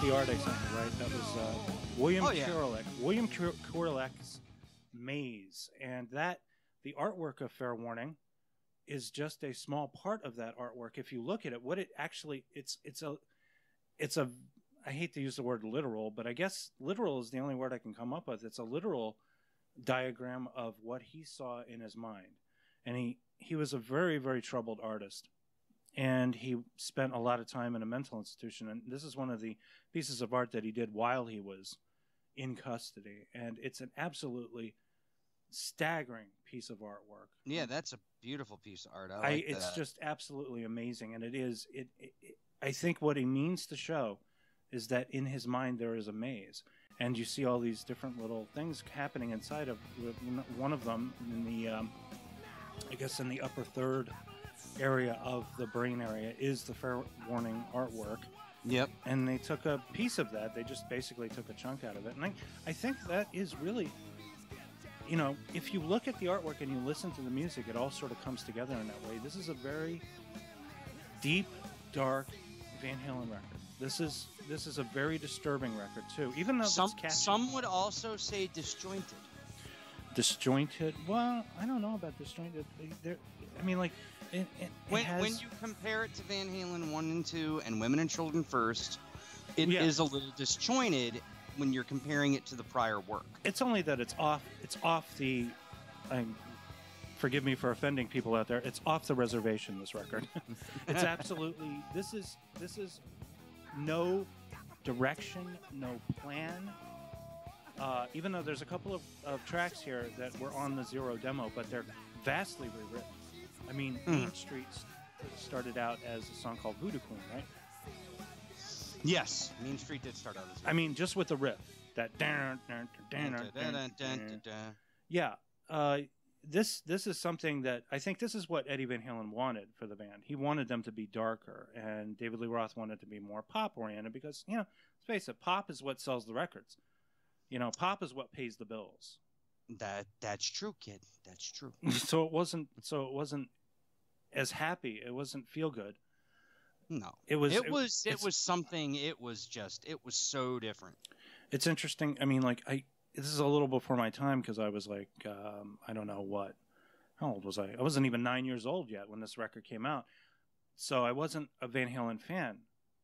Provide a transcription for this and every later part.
The art I sent you, right? That was William Kurelek. William Kurelek's Maze, and that the artwork of Fair Warning is just a small part of that artwork. If you look at it, what it actually it's a I hate to use the word literal, but I guess literal is the only word I can come up with. It's a literal diagram of what he saw in his mind, and he was a very, very troubled artist. And he spent a lot of time in a mental institution. And this is one of the pieces of art that he did while he was in custody. And it's an absolutely staggering piece of artwork. Yeah, that's a beautiful piece of art. I like that. It's just absolutely amazing. And it is. I think what he means to show is that in his mind there is a maze. And you see all these different little things happening inside of one of them in the, I guess in the upper third area of the brain area is the Fair Warning artwork. Yep. And they took a piece of that. They just basically took a chunk out of it. And I think that is really, if you look at the artwork and you listen to the music, it all sort of comes together in that way. This is a very deep, dark Van Halen record. This is a very disturbing record too. Even though it's catchy. Some would also say disjointed. Disjointed? Well, I don't know about disjointed. When you compare it to Van Halen 1 and 2 and Women and Children First, it is a little disjointed when you're comparing it to the prior work. It's only that it's off the forgive me for offending people out there. It's off the reservation, this record. It's absolutely this is no direction, no plan. Even though there's a couple of tracks here that were on the Zero demo, but they're vastly rewritten. I mean, Main Street started out as a song called Voodoo Queen, right? Yes, Main Street did start out as I mean, just with the riff. That yeah. This is something that I think this is what Eddie Van Halen wanted for the band. He wanted them to be darker, and David Lee Roth wanted to be more pop-oriented because, let's face it, pop is what sells the records. Pop is what pays the bills. That's true, kid. That's true. So it wasn't as happy. It wasn't feel good. No. It was something. It was so different. It's interesting. I mean, this is a little before my time because I was like, I don't know what. How old was I? I wasn't even 9 years old yet when this record came out. So I wasn't a Van Halen fan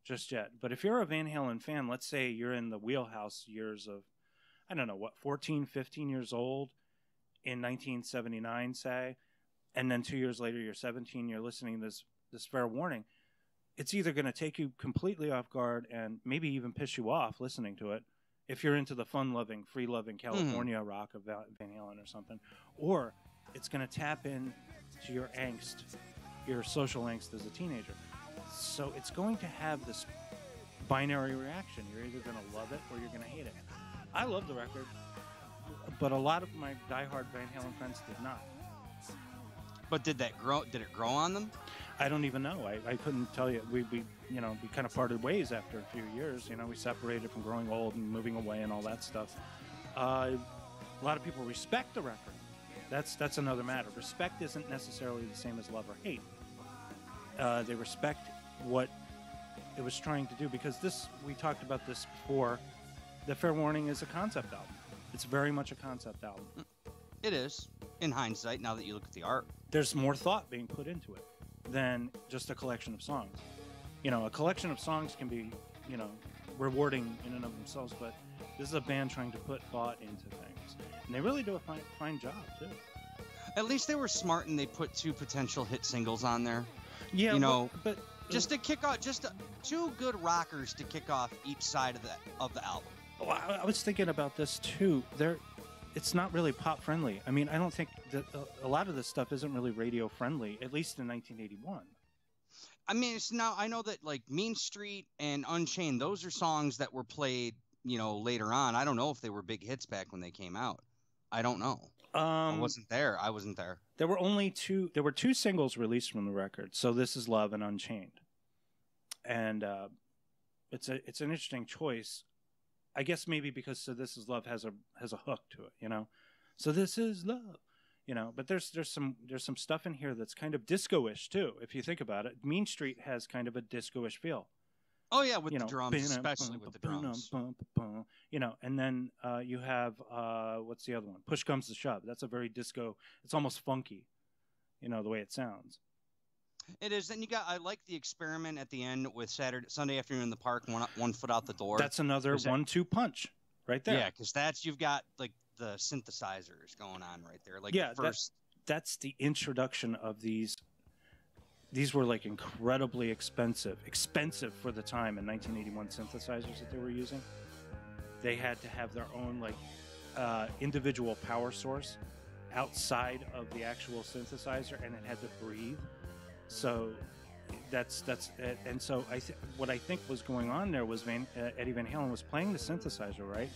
just yet. But if you're a Van Halen fan, let's say you're in the wheelhouse years of, I don't know, 14, 15 years old in 1979, say, and then 2 years later you're 17, you're listening to this Fair Warning, it's either going to take you completely off guard and maybe even piss you off listening to it, if you're into the fun-loving, free-loving California rock of Van Halen or something, or it's going to tap into your angst, your social angst as a teenager. So it's going to have this binary reaction. You're either going to love it or you're going to hate it. I love the record, but a lot of my diehard Van Halen friends did not. But did it grow on them? I don't even know. I couldn't tell you. We kind of parted ways after a few years. We separated from growing old and moving away and all that stuff. A lot of people respect the record. That's another matter. Respect isn't necessarily the same as love or hate. They respect what it was trying to do, because we talked about this before. The Fair Warning is a concept album. It's very much a concept album. It is, in hindsight, now that you look at the art. There's more thought being put into it than just a collection of songs. You know, a collection of songs can be, you know, rewarding in and of themselves, but this is a band trying to put thought into things. And they really do a fine job, too. At least they were smart and they put 2 potential hit singles on there. Yeah, you know, but just to kick off, two good rockers to kick off each side of the album. Well, I was thinking about this too. It's not really pop friendly. I mean, I don't think that a lot of this stuff isn't really radio friendly, at least in 1981. I mean, I know that like Mean Street and Unchained, those are songs that were played, you know, later on. I don't know if they were big hits back when they came out. I don't know. I wasn't there. There were 2 singles released from the record. So This Is Love and Unchained. And it's an interesting choice. I guess maybe because So This Is Love has a hook to it, you know. So this is love, you know. But there's some stuff in here that's kind of disco-ish too, if you think about it. Mean Street has kind of a disco-ish feel. Oh yeah, with the drums, especially with the drums. You know, and then you have what's the other one? Push Comes to Shove. That's a very disco. It's almost funky, you know, the way it sounds. It is. Then I like the experiment at the end with Sunday Afternoon in the Park, one foot out the door. That's another 1-2 punch right there. Yeah, because you've got like the synthesizers going on right there. Like yeah, that's the introduction of these. These were like incredibly expensive for the time in 1981 synthesizers that they were using. They had to have their own like individual power source outside of the actual synthesizer, and it had to breathe. So that's and so what I think was going on there was Eddie Van Halen was playing the synthesizer, right,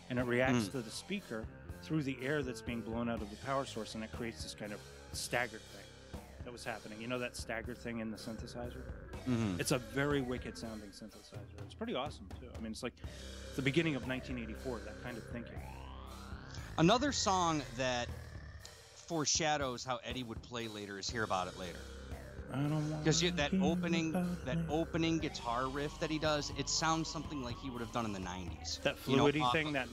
and it reacts to the speaker through the air that's being blown out of the power source, and it creates this kind of staggered thing that was happening. You know that staggered thing in the synthesizer? Mm-hmm. It's a very wicked sounding synthesizer. It's pretty awesome too. I mean, it's like the beginning of 1984, that kind of thinking. Another song that foreshadows how Eddie would play later is Hear About It Later. Because that opening guitar riff that he does, it sounds something like he would have done in the 90s. That fluidity thing, that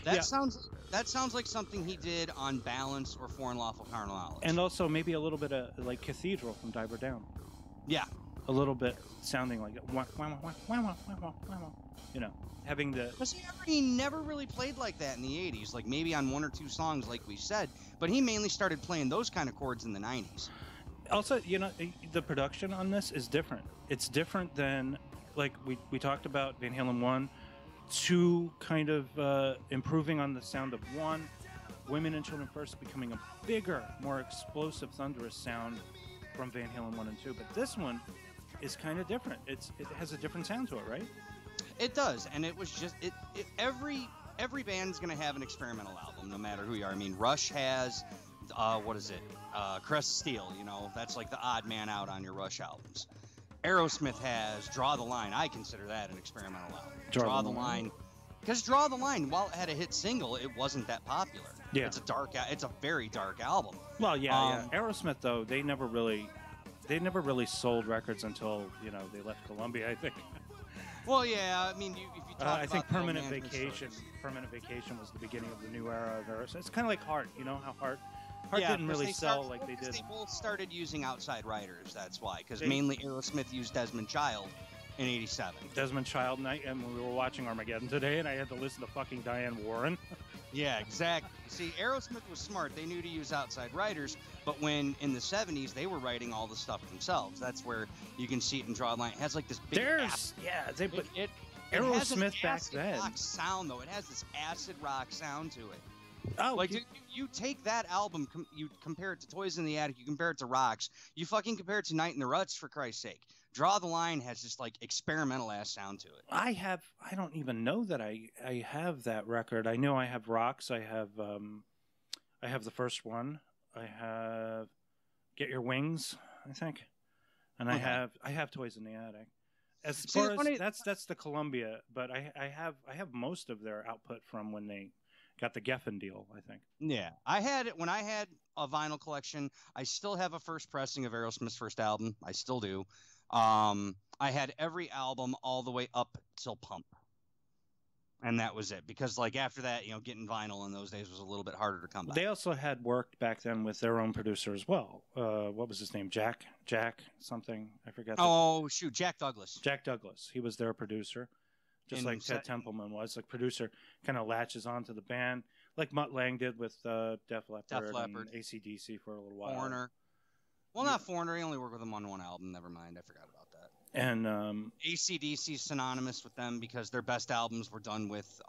that sounds like something he did on Balance or Foreign Lawful Carnal Knowledge. And also maybe a little bit of like Cathedral from Diver Down. Yeah. A little bit sounding like it. You know, having the... But he never really played like that in the 80s, like maybe on 1 or 2 songs like we said, but he mainly started playing those kind of chords in the 90s. Also, you know, the production on this is different. It's different than, like we talked about Van Halen 1, 2 kind of improving on the sound of 1, Women and Children First becoming a bigger, more explosive, thunderous sound from Van Halen 1 and 2, but this one is kind of different. It has a different sound to it, right? It does, and it was just every band's gonna have an experimental album, no matter who you are. I mean, Rush has Crest of Steel. You know, that's like the odd man out on your Rush albums. Aerosmith has Draw the Line. I consider that an experimental album. Draw the Line, because Draw the Line, while it had a hit single, it wasn't that popular. Yeah, it's a very dark album. Well, yeah. Aerosmith though, they never really sold records until, you know, they left Columbia, I think. Well, yeah, I mean, if you talk I think about Permanent Vacation was the beginning of the new era of Aerosmith. It's kind of like Heart, you know, how Heart didn't really sell like they did. They both started using outside writers, that's why, because mainly Aerosmith used Desmond Child in 87. Desmond Child, and we were watching Armageddon today, and I had to listen to fucking Diane Warren. Yeah, exactly. See, Aerosmith was smart. They knew to use outside writers, but when in the 70s they were writing all the stuff themselves. That's where you can see it in Draw the Line. It has like this big Aerosmith back then. Rock sound though. It has this acid rock sound to it. Oh, like you take that album, you compare it to Toys in the Attic, you compare it to Rocks, you fucking compare it to Night in the Ruts, for Christ's sake. Draw the Line has this like experimental ass sound to it. I don't even know that I have that record. I know I have Rocks. I have the first one. I have Get Your Wings, I think, and I have Toys in the Attic. As far as that's the Columbia, but I have most of their output from when they got the Geffen deal, I think. Yeah, I had it when I had a vinyl collection. I still have a first pressing of Aerosmith's first album. I still do. I had every album all the way up till Pump. And that was it, because like after that, getting vinyl in those days was a little bit harder to come by. They also had worked back then with their own producer as well. What was his name? Jack something. I forget. Oh, shoot. Jack Douglas. Jack Douglas. He was their producer, just like Ted Templeman was. Like producer kind of latches onto the band, like Mutt Lange did with Def Leppard and AC/DC for a little while. Foreigner. Well, not Foreigner. He only worked with them on one album. Never mind. I forgot about that. And AC/DC synonymous with them because their best albums were done with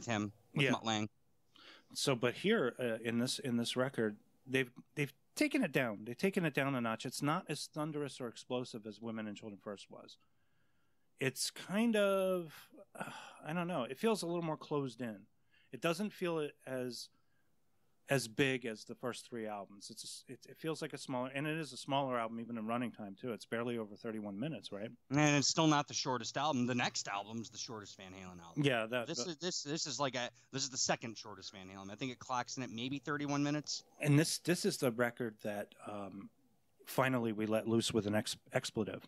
him, with Mutt Lange. So, but here in this record, they've taken it down. They've taken it down a notch. It's not as thunderous or explosive as Women and Children First was. It's kind of, I don't know. It feels a little more closed in. It doesn't feel as big as the first three albums. It feels like a smaller, and it is a smaller album even in running time too. It's barely over 31 minutes, right? And it's still not the shortest album. The next album's the shortest Van Halen album. Yeah, this is the second shortest Van Halen. I think it clocks in at maybe 31 minutes. And this is the record that finally we let loose with an expletive,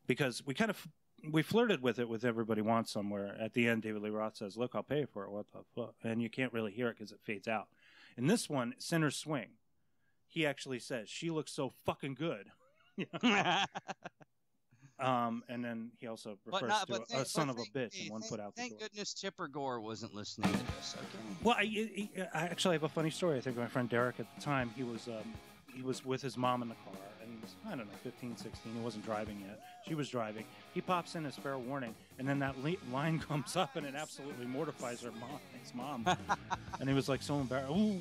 because we flirted with it with Everybody Wants Somewhere. At the end, David Lee Roth says, "Look, I'll pay for it." What the fuck? And you can't really hear it because it fades out. In this one, Sinner's Swing, he actually says, "She looks so fucking good." And then he also refers to a son of a bitch in One Foot Out the Door. Thank goodness Tipper Gore wasn't listening to this. Okay. Well, I actually have a funny story. I think my friend Derek at the time, he was with his mom in the car, and he was, I don't know, 15, 16. He wasn't driving yet. She was driving. He pops in as fair warning, and then that line comes up, and it absolutely mortifies his mom. And he was like so embarrassed. Ooh.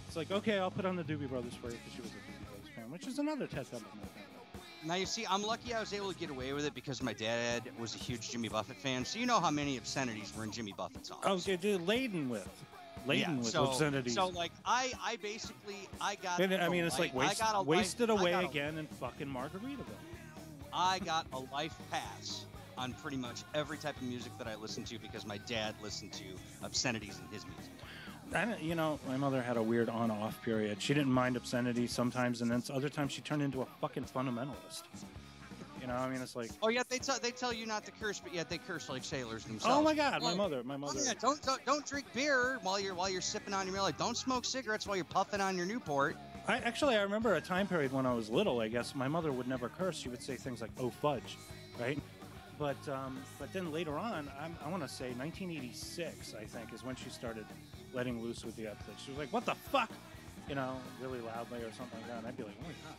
It's like, okay, I'll put on the Doobie Brothers for you, because she was a Doobie Brothers fan, which is another Ted Templeman fan. Now, you see, I'm lucky I was able to get away with it because my dad was a huge Jimmy Buffett fan. So you know how many obscenities were in Jimmy Buffett songs. Oh, dude, laden with obscenities. So, like, I got... I mean, it's like wasted away again in fucking Margaritaville. I got a life pass on pretty much every type of music that I listened to because my dad listened to obscenities in his music. My mother had a weird on-off period. She didn't mind obscenity sometimes, and then other times she turned into a fucking fundamentalist. I mean, it's like... Oh, yeah, they tell you not to curse, but yet they curse like sailors themselves. Oh, my God, my mother. Oh, yeah, don't drink beer while you're sipping on your meal. Like, don't smoke cigarettes while you're puffing on your Newport. I remember a time period when I was little, I guess. My mother would never curse. She would say things like, "Oh, fudge," right? But then later on, I want to say 1986, I think, is when she started letting loose with the epithet. She was like, "What the fuck?" Really loudly or something like that. And I'd be like, "Oh my God."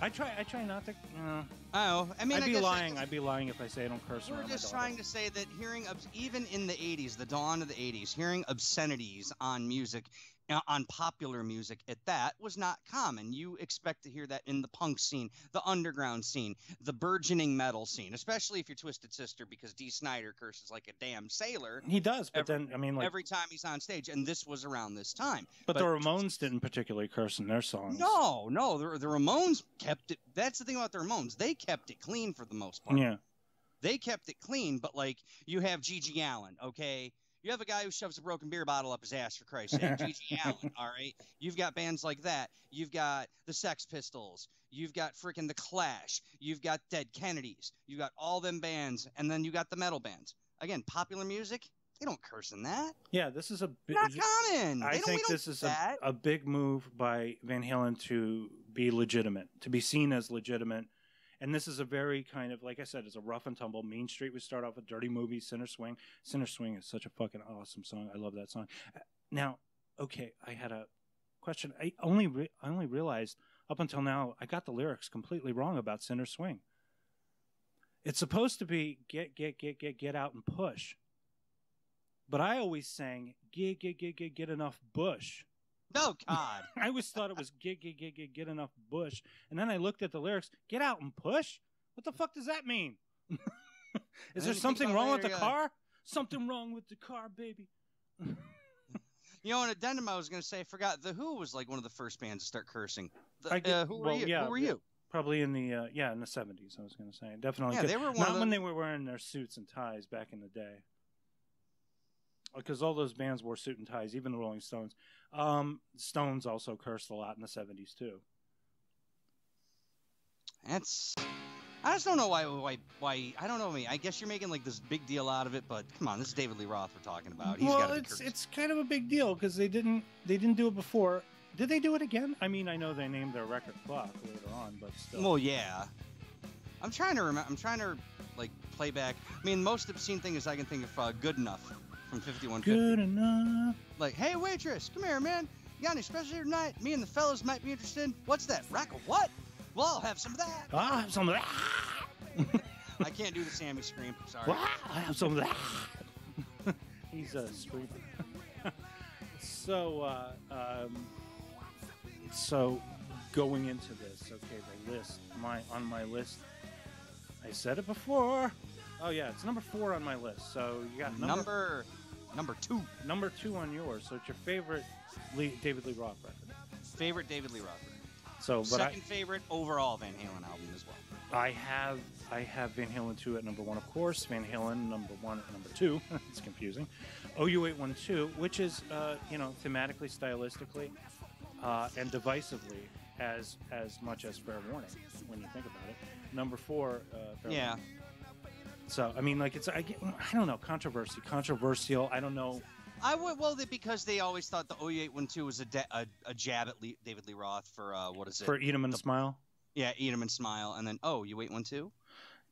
I try not to. Oh, I mean, I'd be lying. I'd be lying if I say I don't curse around my daughter. We're just trying to say that even in the 80s, the dawn of the 80s, hearing obscenities on music, on popular music at that, was not common. You expect to hear that in the punk scene, the underground scene, the burgeoning metal scene, especially if you're Twisted Sister, because Dee Snider curses like a damn sailor. He does, but every time he's on stage, and this was around this time. But the Ramones didn't particularly curse in their songs. No, the Ramones kept it. That's the thing about the Ramones. They kept it clean for the most part. Yeah. They kept it clean, but like you have G.G. Allen, okay? You have a guy who shoves a broken beer bottle up his ass, for Christ's sake. G.G. Allen, all right? You've got bands like that. You've got the Sex Pistols. You've got freaking the Clash. You've got Dead Kennedys. You got all them bands, and then you got the metal bands. Again, popular music, they don't curse in that. Yeah, this is not common. I think this is a big move by Van Halen to be legitimate, to be seen as legitimate. And this is a very kind of, like I said, it's a rough and tumble. Mean Street, we start off with Dirty Movie, Sinner Swing. Sinner Swing is such a fucking awesome song. I love that song. Now, okay, I had a question. I only realized up until now I got the lyrics completely wrong about Sinner Swing. It's supposed to be get out and push. But I always sang get enough bush. Oh, God. I always thought it was get enough bush. And then I looked at the lyrics, get out and push? What the fuck does that mean? Is there something wrong with the car? Something wrong with the car, baby. An addendum I was going to say, I forgot, The Who was like one of the first bands to start cursing. Who were you? Probably in the in the 70s, I was going to say. Definitely. Yeah, they were not when they were wearing their suits and ties back in the day. because all those bands wore suit and ties, even the Rolling Stones. Stones also cursed a lot in the 70s too. I just don't know why. I don't know me. I guess you're making like this big deal out of it, but come on, this is David Lee Roth we're talking about. Well, it's kind of a big deal because they didn't do it before. Did they do it again? I mean, I know they named their record clock later on, but still. Well, yeah. I'm trying to remember. I'm trying to like play back. I mean, most obscene thing is I can think of "Good Enough" from 5150. Good enough. Like, hey waitress, come here, man. You got any special here tonight? Me and the fellas might be interested. What's that? Rack of what? Well, I'll have some of that. I'll have some of that. I can't do the Sammy scream. Sorry. Well, I'll have some of that. He's a screamer. So going into this, okay, the list, on my list, I said it before. Oh yeah, it's number 4 on my list. So you got number 2. Number 2 on yours. So it's your favorite David Lee Roth record. Favorite David Lee Roth record. So, but second favorite overall Van Halen album as well. I have Van Halen 2 at number 1, of course. Van Halen number 1 at number 2. It's confusing. OU812, which is thematically, stylistically, and divisively as much as Fair Warning when you think about it. Number 4, Fair Warning. So I mean, like I don't know, controversial. I don't know. Because they always thought the OU812 was a jab at David Lee Roth for what is it? For Eat 'Em and Smile. Yeah, Eat 'Em and Smile, and then OU812.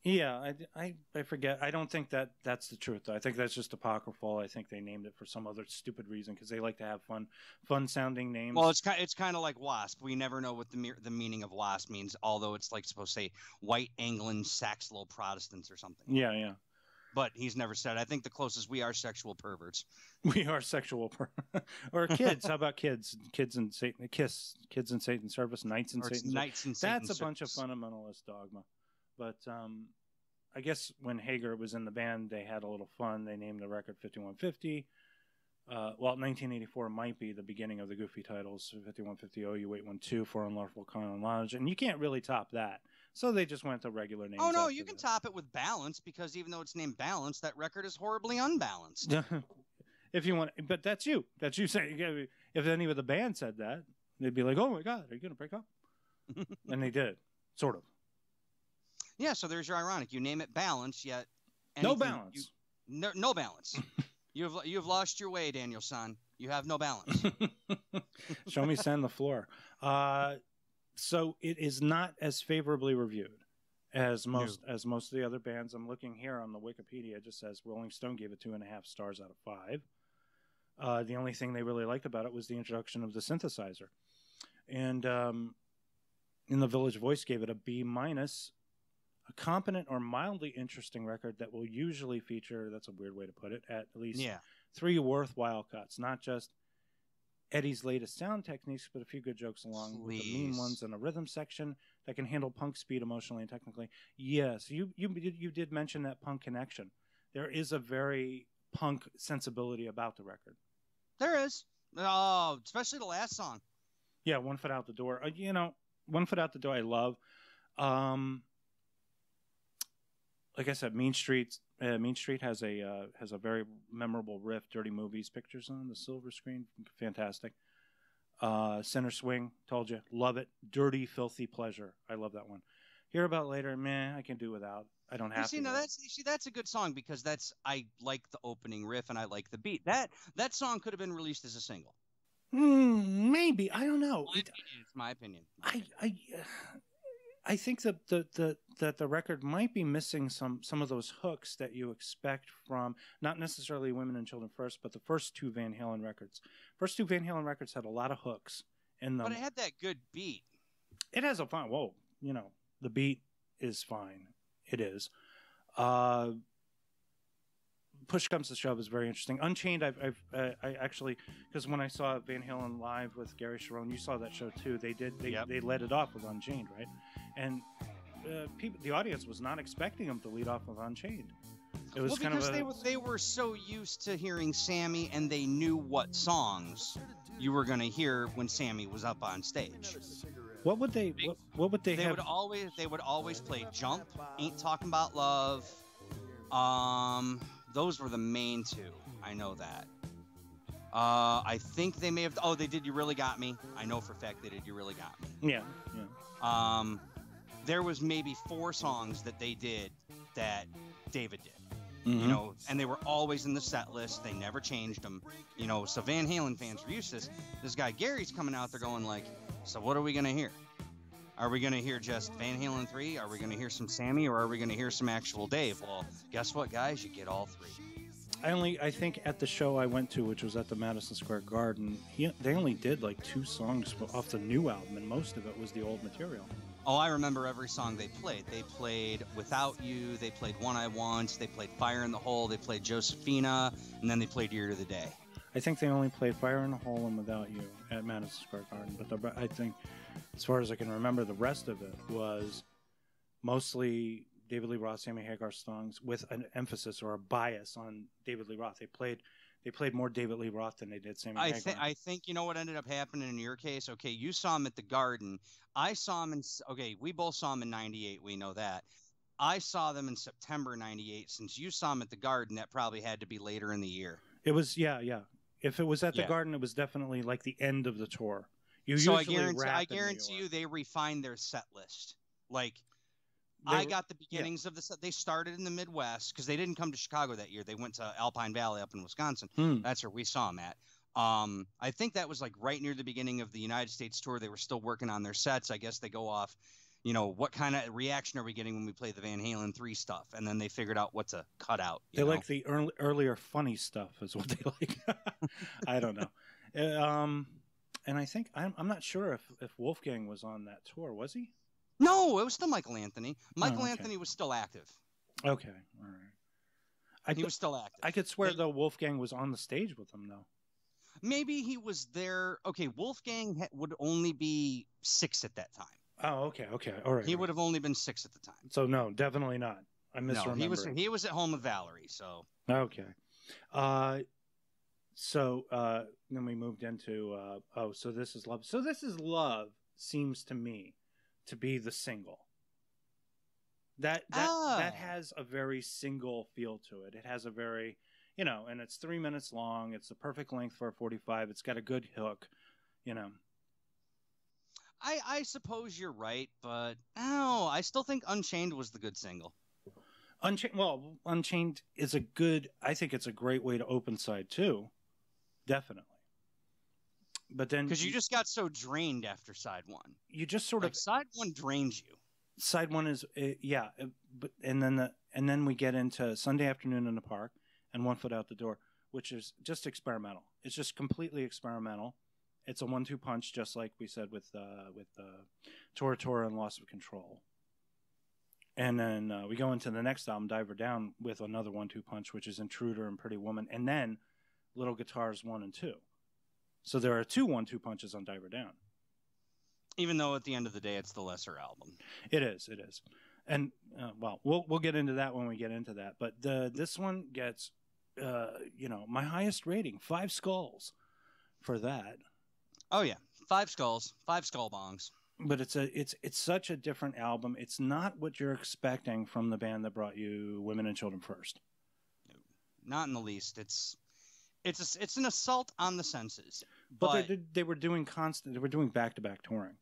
Yeah, I forget. I don't think that's the truth, though. I think that's just apocryphal. I think they named it for some other stupid reason because they like to have fun sounding names. Well, it's kind of like Wasp. We never know what the meaning of Wasp means, although it's like supposed to say White Anglo Saxon Protestants or something. Yeah. But he's never said. I think the closest we are sexual perverts. We are sexual or kids. How about kids? Kids in Satan, kids in Satan's service, knights in Satan's service. That's a bunch of fundamentalist dogma. But I guess when Hager was in the band, they had a little fun. They named the record 5150. 1984 might be the beginning of the goofy titles. 5150 OU812 for Unlawful Common Knowledge. And you can't really top that. So they just went to regular names. Oh, no, you can top it with Balance, because even though it's named Balance, that record is horribly unbalanced. If you want, but that's you. That's you saying. If any of the band said that, they'd be like, "Oh my God, are you going to break up?" And they did, sort of. Yeah, so there's your ironic. You name it Balance, yet no balance. No balance. You have lost your way, Daniel-san. You have no balance. Show me sand the floor. So it is not as favorably reviewed as most of the other bands. I'm looking here on the Wikipedia. It just says Rolling Stone gave it 2.5 stars out of 5. The only thing they really liked about it was the introduction of the synthesizer. And in the Village Voice gave it a B-, a competent or mildly interesting record that will usually feature, that's a weird way to put it, at least 3 worthwhile cuts, not just Eddie's latest sound techniques, but a few good jokes along with the mean ones and a rhythm section that can handle punk speed emotionally and technically. Yes, you did mention that punk connection. There is a very punk sensibility about the record. There is. Oh, especially the last song. Yeah, One Foot Out the Door. One Foot Out the Door I love. Like I said, Mean Street has a very memorable riff. Dirty Movies, Pictures on the Silver Screen, fantastic. Center Swing, told you, love it. Dirty, Filthy Pleasure, I love that one. Hear About Later, meh, I can do without. I don't have to. That's a good song because I like the opening riff and I like the beat. That song could have been released as a single. Maybe, I don't know. It's my opinion. I think that the record might be missing some of those hooks that you expect from not necessarily Women and Children First, but the first 2 Van Halen records. First 2 Van Halen records had a lot of hooks in them. But it had that good beat. It has a fine. Whoa, the beat is fine. It is. Push Comes to Shove is very interesting. Unchained, I actually, because when I saw Van Halen live with Gary Sharon, you saw that show too. They led it off with Unchained, right? And the audience was not expecting them to lead off with Unchained. It was they were so used to hearing Sammy, and they knew what songs you were going to hear when Sammy was up on stage. What would they have? They would always play Jump, Ain't Talking About Love. Those were the main 2. I know that. I think they may have. Oh, they did You Really Got Me. I know for a fact they did You Really Got Me. Yeah. There was maybe 4 songs that they did that David did. Mm-hmm. You know, and they were always in the set list. They never changed them. You know, so Van Halen fans were used to this. This guy Gary's coming out there going like, so what are we going to hear? Are we going to hear just Van Halen 3? Are we going to hear some Sammy? Or are we going to hear some actual Dave? Well, guess what, guys? You get all 3. I think at the show I went to, which was at the Madison Square Garden, they only did like 2 songs off the new album, and most of it was the old material. Oh, I remember every song they played. They played Without You, they played One I Want, they played Fire in the Hole, they played Josephina, and then they played Year to the Day. I think they only played Fire in the Hole and Without You at Madison Square Garden, but I think, as far as I can remember, the rest of it was mostly David Lee Roth, Sammy Hagar songs with an emphasis or a bias on David Lee Roth. They played more David Lee Roth than they did Sammy Hagar. I think you know what ended up happening in your case? Okay, you saw him at the Garden. I saw him we both saw him in 98. We know that. I saw them in September 98. Since you saw him at the Garden, that probably had to be later in the year. It was, yeah. If it was at the Garden, it was definitely like the end of the tour. I guarantee you they refined their set list. Like, I got the beginnings of the set. They started in the Midwest because they didn't come to Chicago that year. They went to Alpine Valley up in Wisconsin. That's where we saw them at. I think that was like right near the beginning of the United States tour. They were still working on their sets. I guess they go off, you know, what kind of reaction are we getting when we play the Van Halen 3 stuff? And then they figured out what to cut out. They like the earlier funny stuff is what they like. I don't know. And I think, I'm not sure if Wolfgang was on that tour. Was he? No, it was still Michael Anthony. Michael Anthony was still active. Okay, all right. He was still active. I could swear, though, Wolfgang was on the stage with them, though. Maybe he was there. Okay, Wolfgang would only be 6 at that time. Oh, okay, all right. He would have only been 6 at the time. So, no, definitely not. I misremember. No, he was at home with Valerie, so. Okay. Then we moved into, So This Is Love. So This Is Love seems to me to be the single. That has a very single feel to it. It has a very, and it's 3 minutes long. It's the perfect length for a 45. It's got a good hook, I suppose you're right, but no, I still think Unchained was the good single. Unchained is I think it's a great way to open side 2. Definitely. But then, because you just got so drained after side 1, you just sort of side 1 drains you. Side 1 is but and then we get into Sunday Afternoon in the Park and One Foot Out the Door, which is just experimental. It's just completely experimental. It's a 1-2 punch, just like we said with Tora and Loss of Control. And then we go into the next album, Diver Down, with another 1-2 punch, which is Intruder and Pretty Woman, and then Little Guitars 1 and 2. So there are 2 1-2 punches on Diver Down. Even though at the end of the day, it's the lesser album. It is. And, we'll get into that when we get into that. But this one gets, my highest rating, 5 skulls for that. Oh, yeah. 5 skulls, 5 skull bongs. But it's such a different album. It's not what you're expecting from the band that brought you Women and Children First. No, not in the least. It's an assault on the senses. But they were doing back-to-back touring.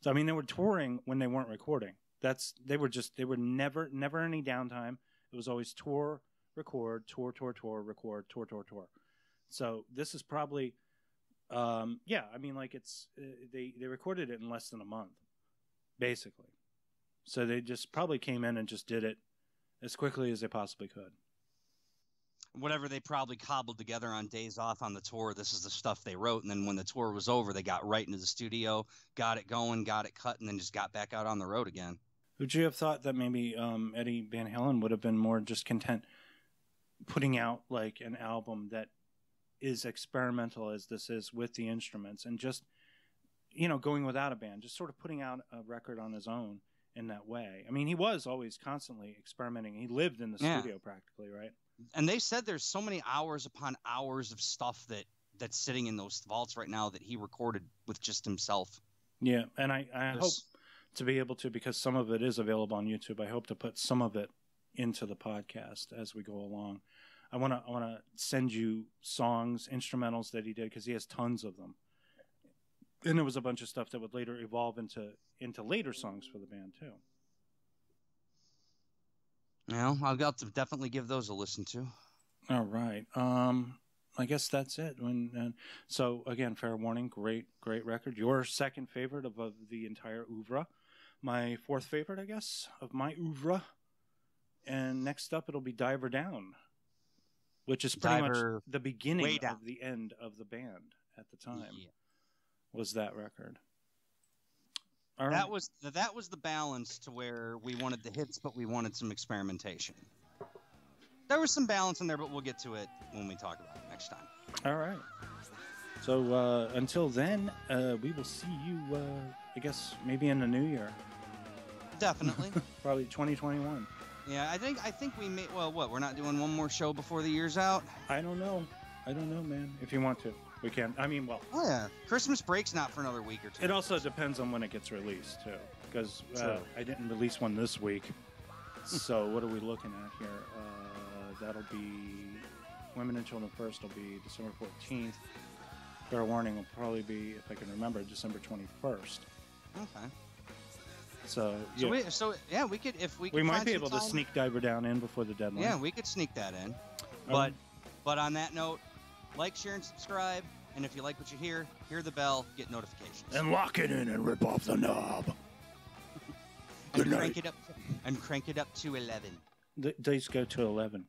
So I mean, they were touring when they weren't recording. They were never any downtime. It was always tour, record, tour, record, tour. So this is probably, they recorded it in less than a month, basically. So they just probably came in and just did it as quickly as they possibly could. Whatever they probably cobbled together on days off on the tour, this is the stuff they wrote. And then when the tour was over, they got right into the studio, got it going, got it cut, and then just got back out on the road again. Would you have thought that maybe Eddie Van Halen would have been more just content putting out like an album that is experimental as this is with the instruments and just, going without a band, just sort of putting out a record on his own in that way? I mean, he was always constantly experimenting. He lived in the studio practically, right? And they said there's so many hours upon hours of stuff that's sitting in those vaults right now that he recorded with just himself. Yeah, and I hope to be able to, because some of it is available on YouTube, I hope to put some of it into the podcast as we go along. I want to send you songs, instrumentals that he did, because he has tons of them. And there was a bunch of stuff that would later evolve into later songs for the band too. Well, I'll have to definitely give those a listen to. All right. I guess that's it. So again, fair warning, great record. Your second favorite of the entire oeuvre. My fourth favorite, I guess, of my oeuvre. And next up, it'll be Diver Down, which is pretty much the beginning of the end of the band at the time. Yeah. Was that record? Right. That was the balance to where we wanted the hits, but we wanted some experimentation. There was some balance in there, but we'll get to it when we talk about it next time. All right. So until then, we will see you, I guess, maybe in the new year. Definitely. Probably 2021. Yeah, I think we may. Well, what? We're not doing one more show before the year's out? I don't know, man. If you want to, we can. I mean, well. Oh yeah, Christmas break's not for another week or two. It also depends on when it gets released too, because I didn't release one this week. So what are we looking at here? That'll be Women and Children First. Will be December 14th. Fair warning will probably be, if I can remember, December 21st. Okay. So we could, if we could. We might be able to sneak Diver Down in before the deadline. Yeah, we could sneak that in. But on that note, like, share, and subscribe. And if you like what you hear the bell, get notifications. And lock it in and rip off the knob. And crank it up to 11. The days go to 11.